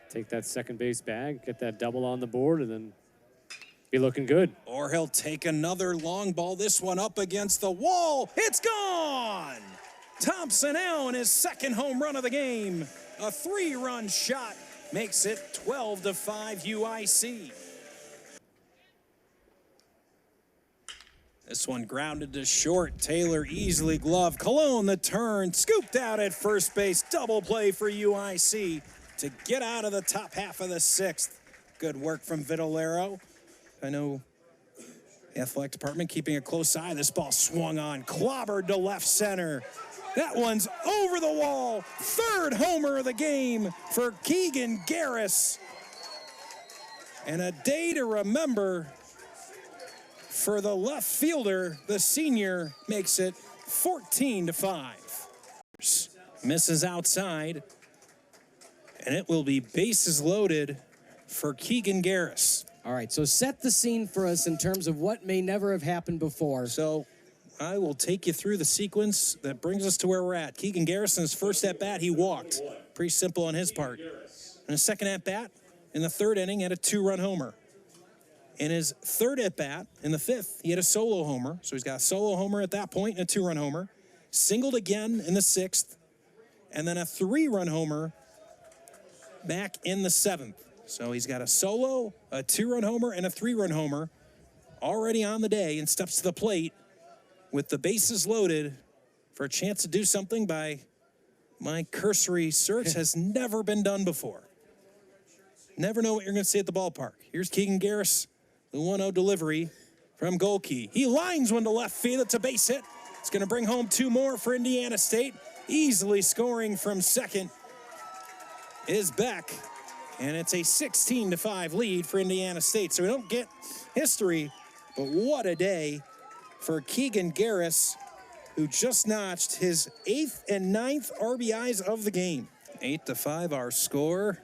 take that second base bag, get that double on the board, and then be looking good. Or he'll take another long ball. This one up against the wall. It's gone! Thompson Allen, his second home run of the game. A 3-run shot makes it 12-5 UIC. This one grounded to short. Taylor easily gloved. Colon the turn, scooped out at first base. Double play for UIC to get out of the top half of the sixth. Good work from Vitolero. I know the athletic department keeping a close eye. This ball swung on, clobbered to left center. That one's over the wall. Third homer of the game for Keegan Garris. And a day to remember for the left fielder. The senior makes it 14-5. Misses outside. And it will be bases loaded for Keegan Garris. All right, so set the scene for us in terms of what may never have happened before. So I will take you through the sequence that brings us to where we're at. Keegan Garris, in his first at-bat, he walked. Pretty simple on his part. In his second at-bat, in the third inning, had a 2-run homer. In his third at-bat, in the fifth, he had a solo homer. So he's got a solo homer at that point and a 2-run homer. Singled again in the sixth, and then a 3-run homer back in the seventh. So he's got a solo, a 2-run homer, and a 3-run homer already on the day, and steps to the plate with the bases loaded for a chance to do something by my cursory search has never been done before. Never know what you're going to see at the ballpark. Here's Keegan Garris, the 1-0 delivery from Gohlke. He lines one to left field. It's a base hit. It's going to bring home 2 more for Indiana State. Easily scoring from second is Beck. And it's a 16-5 lead for Indiana State. So we don't get history, but what a day for Keegan Garris, who just notched his 8th and 9th RBIs of the game. 8-5 our score.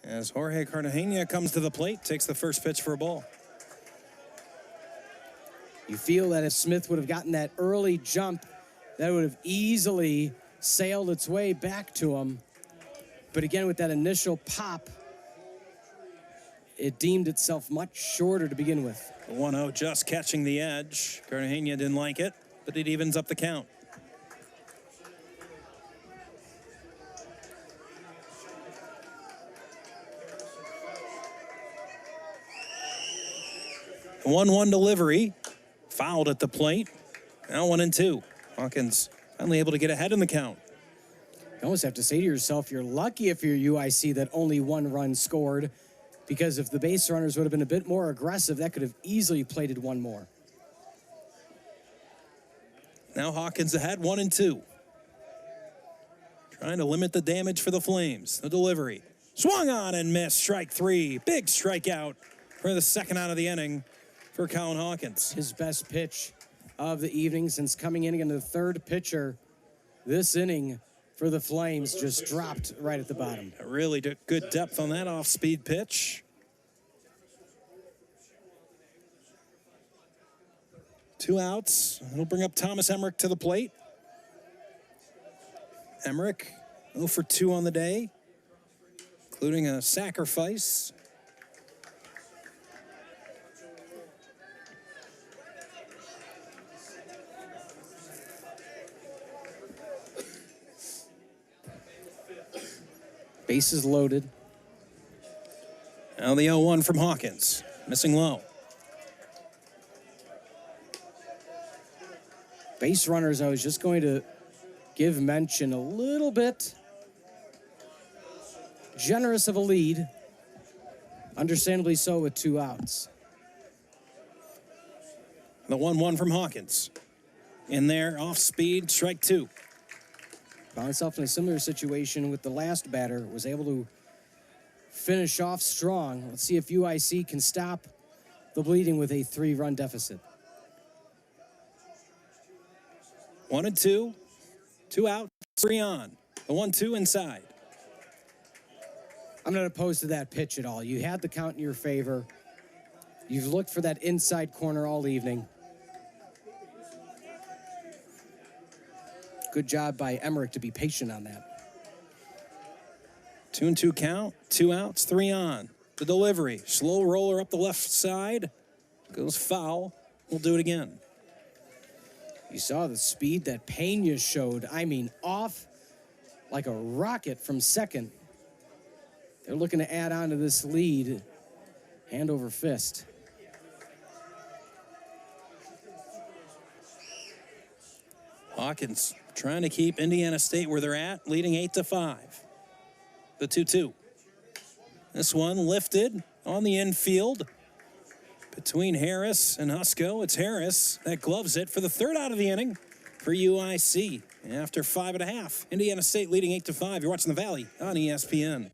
As Jorge Cartagena comes to the plate, takes the first pitch for a ball. You feel that if Smith would have gotten that early jump, that would have easily sailed its way back to him. But again, with that initial pop, it deemed itself much shorter to begin with. 1-0 just catching the edge. Cartagena didn't like it, but it evens up the count. The 1-1 delivery, fouled at the plate. Now 1-2. Hawkins finally able to get ahead in the count. You almost have to say to yourself, you're lucky if you're UIC that only 1 run scored, because if the base runners would have been a bit more aggressive, that could have easily plated 1 more. Now Hawkins ahead, 1-2. Trying to limit the damage for the Flames. The delivery. Swung on and missed. Strike 3. Big strikeout for the second out of the inning for Colin Hawkins. His best pitch of the evening since coming in again, the third pitcher this inning for the Flames, just dropped right at the bottom. Really good depth on that off-speed pitch. 2 outs. It'll bring up Thomas Emmerich to the plate. Emmerich 0 for 2 on the day, including a sacrifice. Bases loaded. Now the 0-1 from Hawkins, missing low. Base runners, I was just going to give mention, a little bit generous of a lead. Understandably so with 2 outs. The 1-1 from Hawkins. In there, off speed, strike 2. Found himself in a similar situation with the last batter. Was able to finish off strong. Let's see if UIC can stop the bleeding with a 3-run deficit. 1-2. 2 out, 3 on. The 1-2 inside. I'm not opposed to that pitch at all. You had the count in your favor. You've looked for that inside corner all evening. Good job by Emmerich to be patient on that. 2-2 count, 2 outs, 3 on. The delivery, slow roller up the left side, goes foul. We'll do it again. You saw the speed that Pena showed. I mean, off like a rocket from second. They're looking to add on to this lead, hand over fist. Hawkins trying to keep Indiana State where they're at, leading 8-5. The 2-2. This one lifted on the infield between Harris and Husko. It's Harris that gloves it for the third out of the inning for UIC. After 5.5, Indiana State leading 8-5. You're watching the Valley on ESPN.